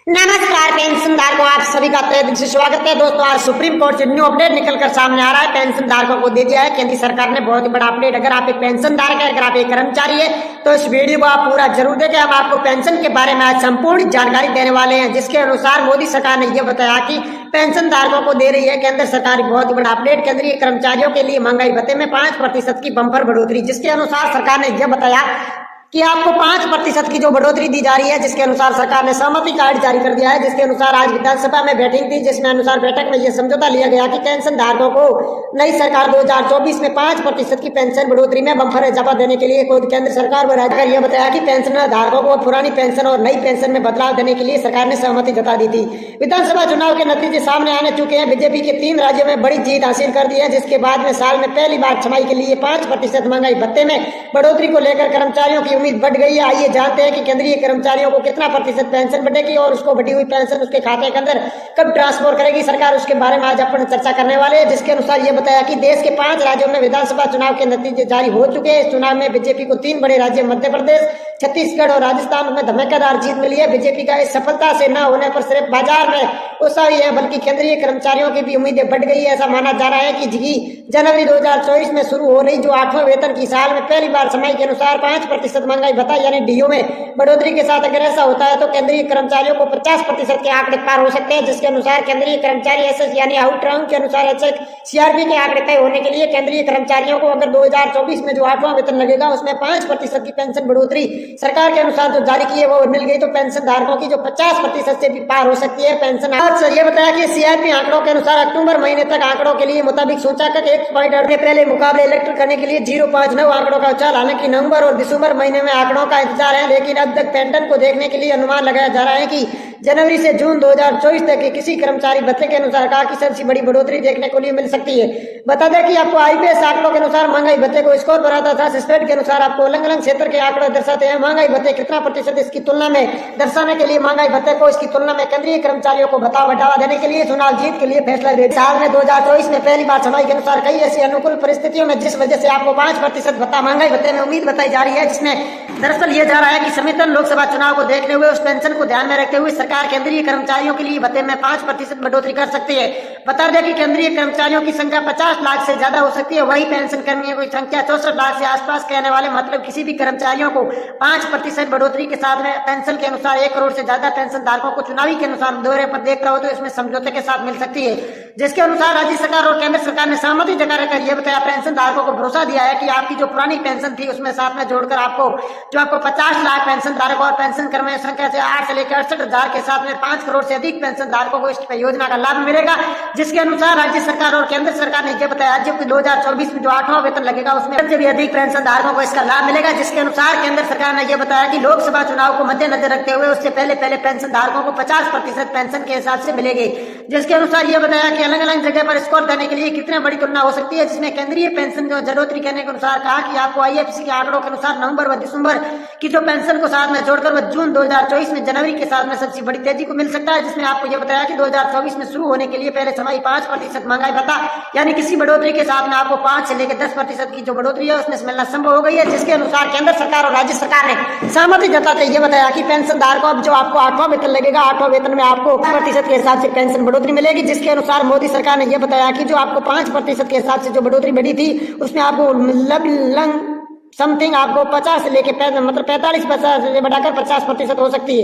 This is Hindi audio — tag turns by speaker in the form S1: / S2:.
S1: नमस्कार पेंशन धारकों, आप सभी का तहे दिल से स्वागत है। दोस्तों, आज सुप्रीम कोर्ट से न्यू अपडेट निकलकर सामने आ रहा है। पेंशन धारकों को दे दिया है केंद्र सरकार ने बहुत ही बड़ा अपडेट। अगर आप एक पेंशन धारक है, अगर आप एक कर्मचारी है, तो इस वीडियो को आप पूरा जरूर देखें। हम आपको पेंशन के बारे में आज संपूर्ण जानकारी देने वाले हैं, जिसके अनुसार मोदी सरकार ने यह बताया कि पेंशन धारकों को दे रही है केंद्र सरकार बहुत ही बड़ा अपडेट। केंद्रीय कर्मचारियों के लिए महंगाई भत्ते में 5% की बम्पर बढ़ोतरी, जिसके अनुसार सरकार ने यह बताया कि आपको 5% की जो बढ़ोतरी दी जा रही है, जिसके अनुसार सरकार ने सहमति कार्ड जारी कर दिया है। जिसके अनुसार आज विधानसभा में बैठक थी, जिसमें अनुसार बैठक में यह समझौता लिया गया कि पेंशन धारकों को नई सरकार 2024 में 5% की पेंशन बढ़ोतरी में बम्पर इजाफा देने के लिए खुद केंद्र सरकार व राज्य यह बताया कि पेंशन धारकों को पुरानी पेंशन और नई पेंशन में बदलाव देने के लिए सरकार ने सहमति जता दी थी। विधानसभा चुनाव के नतीजे सामने आने चुके हैं। बीजेपी के 3 राज्यों में बड़ी जीत हासिल कर दी है, जिसके बाद में साल में पहली बार छमाही के लिए 5% महंगाई भत्ते में बढ़ोतरी को लेकर कर्मचारियों की उम्मीद बढ़ गई है। आइए जानते हैं कि केंद्रीय कर्मचारियों को कितना प्रतिशत पेंशन बढ़ेगी और उसको बढ़ी हुई पेंशन उसके खाते के अंदर कब ट्रांसफर करेगी सरकार, उसके बारे में आज अपन चर्चा करने वाले हैं। जिसके अनुसार यह बताया कि देश के 5 राज्यों में विधानसभा चुनाव के नतीजे जारी हो चुके हैं। इस चुनाव में बीजेपी को 3 बड़े राज्य मध्य प्रदेश, छत्तीसगढ़ और राजस्थान में धमाकेदार जीत मिली है। बीजेपी का इस सफलता से न होने पर सिर्फ बाजार में उत्साह ही है, बल्कि केंद्रीय कर्मचारियों की भी उम्मीदें बढ़ गई है। ऐसा माना जा रहा है कि जनवरी 2024 में शुरू हो रही जो 8वां वेतन की साल में पहली बार छमाही के अनुसार 5% महंगाई भत्ता यानी डीओ में बढ़ोतरी के साथ अगर ऐसा होता है तो केंद्रीय कर्मचारियों को 50% के आंकड़े पार हो सकते हैं। जिसके अनुसार केंद्रीय कर्मचारी एसएस यानी आउट राउंड के अनुसार सीआरपी के आंकड़े तय होने के लिए केंद्रीय कर्मचारियों को अगर 2024 में जो 8वां वेतन लगेगा उसमें 5% की पेंशन बढ़ोतरी सरकार के अनुसार जो जारी की है वो मिल गई, तो पेंशन धारकों की जो 50% से भी पार हो सकती है पेंशन। आज ये बताया कि सीआरपी आंकड़ों के अनुसार अक्टूबर महीने तक आंकड़ों के लिए मुताबिक सूचकांक 1.8 के पहले मुकाबले इलेक्ट्रिक करने के लिए 0.59 आंकड़ों का उछाल। हालांकि नवंबर और दिसंबर महीने में आंकड़ों का इंतजार है, लेकिन अब तक पैटर्न को देखने के लिए अनुमान लगाया जा रहा है कि जनवरी से जून 2024 तक के किसी कर्मचारी भत्ते के अनुसार काफी सबसे बड़ी बढ़ोतरी देखने को लिए मिल सकती है। बता दें कि आपको आईपीएस आंकड़ों के अनुसार महंगाई भत्ते को स्कोर बनाता था। स्टेट के अनुसार आपको अलग अलग क्षेत्र के आंकड़े दर्शाते हैं महंगाई भत्ते कितना प्रतिशत इसकी तुलना में दर्शाने के लिए महंगाई भत्ते को इसकी तुलना में केंद्रीय कर्मचारियों को भत्ता बढ़ावा देने के लिए चुनाव जीत के लिए फैसला ले साल में 2024 में पहली बार छमाही के अनुसार कई ऐसी अनुकूल परिस्थितियों में जिस वजह से आपको 5% भत्ता महंगाई भत्ते में उम्मीद बताई जा रही है, जिसमें दरअसल ये जा रहा है कि समेतन लोकसभा चुनाव को देखते हुए उस पेंशन को ध्यान में रखते हुए सरकार केंद्रीय कर्मचारियों के लिए भत्ते में 5% बढ़ोतरी कर सकती है। बता दें कि केंद्रीय कर्मचारियों की संख्या 50 लाख से ज्यादा हो सकती है, वही पेंशन कर्मियों की संख्या 64 लाख से आसपास कहने वाले मतलब किसी भी कर्मचारियों को 5% बढ़ोतरी के साथ में पेंशन के अनुसार 1 करोड़ से ज्यादा पेंशन धारकों को चुनावी के अनुसार दौरे पर देख रहा हो तो इसमें समझौते के साथ मिल सकती है। जिसके अनुसार राज्य सरकार और केंद्र सरकार ने सहमति जताकर यह बताया पेंशन धारकों को भरोसा दिया है कि आपकी जो पुरानी पेंशन थी उसमें साथ में जोड़कर आपको 50 लाख पेंशन धारक और पेंशन कर्मियों संख्या से 8 से लेकर 68,000 के साथ में 5 करोड़ से अधिक पेंशन धारकों को इस योजना का लाभ मिलेगा। जिसके अनुसार राज्य सरकार और केंद्र सरकार ने यह बताया जबकि 2024 में जो 8वां वेतन लगेगा उसमें सबसे भी अधिक पेंशन धारकों को इसका लाभ मिलेगा। जिसके अनुसार केंद्र सरकार ने यह बताया कि लोकसभा चुनाव को मद्देनजर रखते हुए उससे पहले पेंशन धारकों को 50% पेंशन के हिसाब से मिलेगी। जिसके अनुसार यह बताया कि अलग अलग जगह पर स्कोर देने के लिए कितने बड़ी तुलना हो सकती है, जिसमें केंद्रीय पेंशन जो बढ़ोतरी करने के अनुसार कहा कि आपको आईएफसी के आंकड़ों के अनुसार नवंबर व दिसंबर की जो पेंशन को साथ में जोड़कर वह जून 2024 में जनवरी के साथ में सबसे बड़ी तेजी को मिल सकता है। जिसमें आपको यह बताया कि 2024 में शुरू होने के लिए पहले छमाही 5% महंगाई भत्ता यानी किसी बढ़ोतरी के साथ में आपको 5 से लेकर 10% की जो बढ़ोतरी है उसमें मिलना संभव हो गई है। जिसके अनुसार केंद्र सरकार और राज्य सरकार ने सहमति जताते यह बताया कि पेंशन धारकों अब जो आपको 8वां वेतन लगेगा 8वां वेतन में आपको 5% के हिसाब से पेंशन बढ़ोतरी मिलेगी। जिसके अनुसार मोदी सरकार ने यह बताया कि जो आपको 5% के हिसाब से जो बढ़ोतरी बढ़ी थी उसमें आपको समथिंग आपको 50 से लेके मतलब 45% से बढ़ाकर 50% हो सकती है।